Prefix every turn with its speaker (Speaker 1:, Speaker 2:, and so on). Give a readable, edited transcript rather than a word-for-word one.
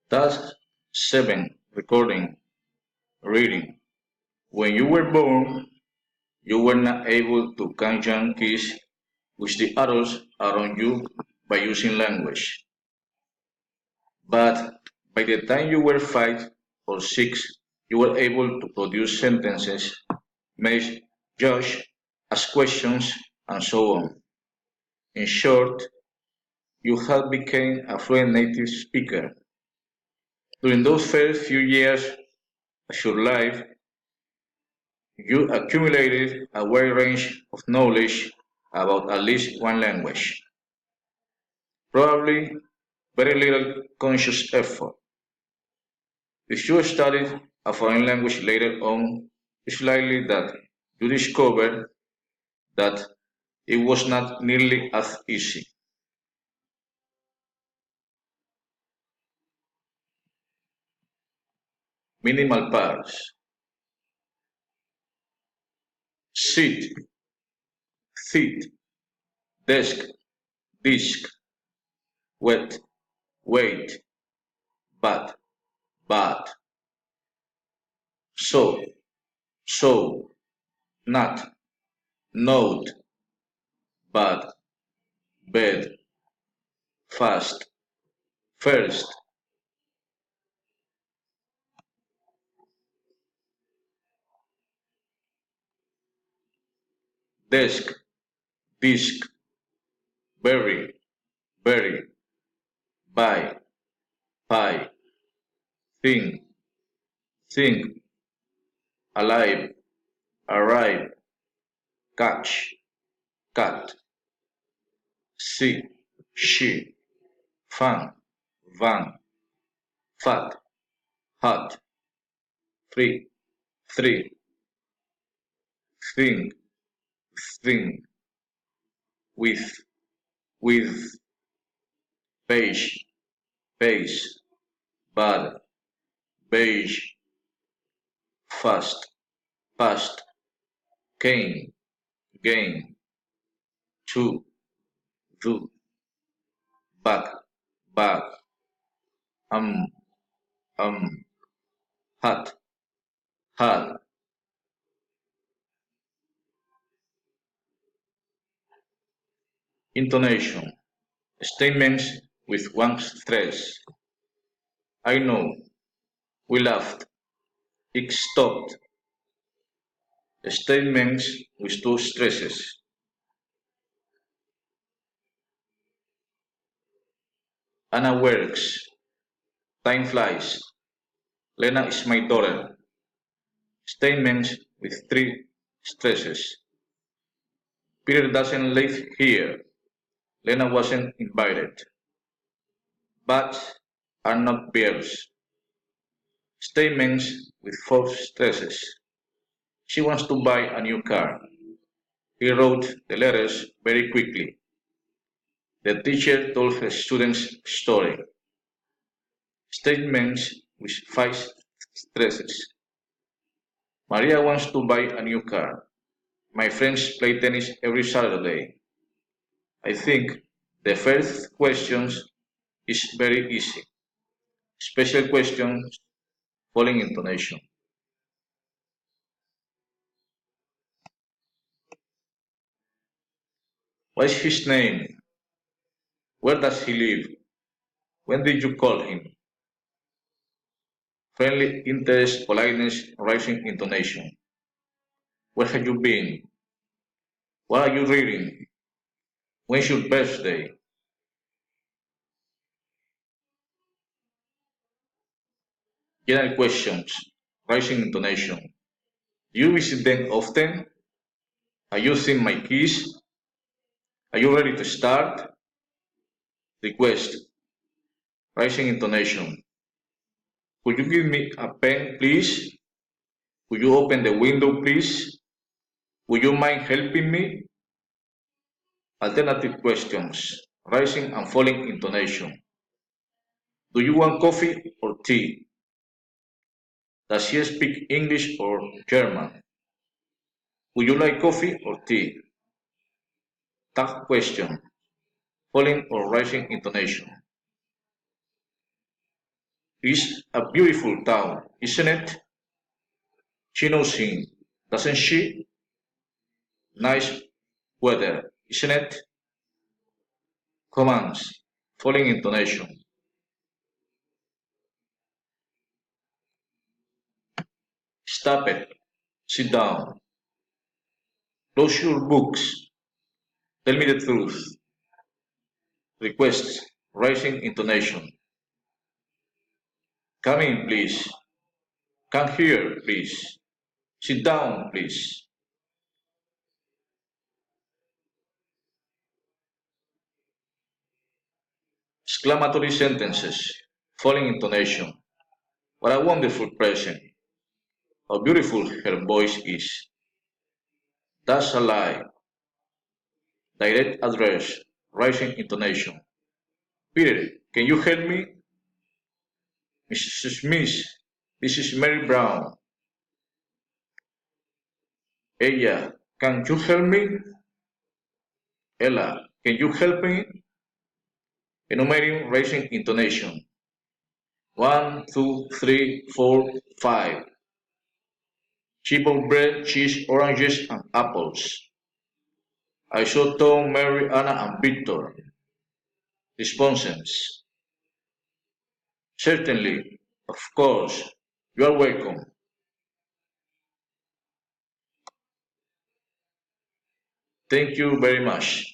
Speaker 1: Task 7. Recording. Reading. When you were born, you were not able to count young kids with the adults around you by using language. But by the time you were 5 or 6, you were able to produce sentences, make judge, ask questions, and so on. In short, you had become a fluent native speaker. During those first few years of your life, you accumulated a wide range of knowledge about at least one language. Probably very little conscious effort. If you studied a foreign language later on, it's likely that you discovered that it was not nearly as easy. Minimal parts. Sit, sit, desk, disc, wet, wait, but, but. So, not, note, but, bed, fast, first. Desk, disc, very, very, buy, pie, thing, think, alive, arrive, catch, cat, see, she, fun, van, fat, hot, free, three, thing, thing, with, page, pace, bad, beige, fast, past, came, gain, to, do, back, back, um, um, hat, had. Intonation. Statements with one stress. I know. We laughed. It stopped. Statements with two stresses. Anna works. Time flies. Lena is my daughter. Statements with three stresses. Peter doesn't live here. Lena wasn't invited. Bats are not bears. Statements with four stresses. She wants to buy a new car. He wrote the letters very quickly. The teacher told her students story. Statements with five stresses. Maria wants to buy a new car. My friends play tennis every Saturday. I think the first question is very easy. Special questions, following intonation. What is his name? Where does he live? When did you call him? Friendly interest, politeness, rising intonation. Where have you been? What are you reading? When's your birthday? General questions, rising intonation. Do you visit them often? Are you seeing my keys? Are you ready to start? Request, rising intonation. Could you give me a pen, please? Would you open the window, please? Would you mind helping me? Alternative questions, rising and falling intonation. Do you want coffee or tea? Does she speak English or German? Would you like coffee or tea? Tag question, falling or rising intonation. It's a beautiful town, isn't it? She knows him, doesn't she? Nice weather, isn't it? Commands, falling intonation. Stop it. Sit down. Close your books. Tell me the truth. Request, rising intonation. Come in, please. Come here, please. Sit down, please. Exclamatory sentences, falling intonation. What a wonderful present. How beautiful her voice is. That's a lie. Direct address, rising intonation. Peter, can you help me? Mrs. Smith, this is Mary Brown. Ella, can you help me? Ella, can you help me? Enumerating rising intonation. 1, 2, 3, 4, 5. Chip of bread, cheese, oranges, and apples. I saw Tom, Mary, Anna, and Victor. Respondents. Certainly, of course, you are welcome. Thank you very much.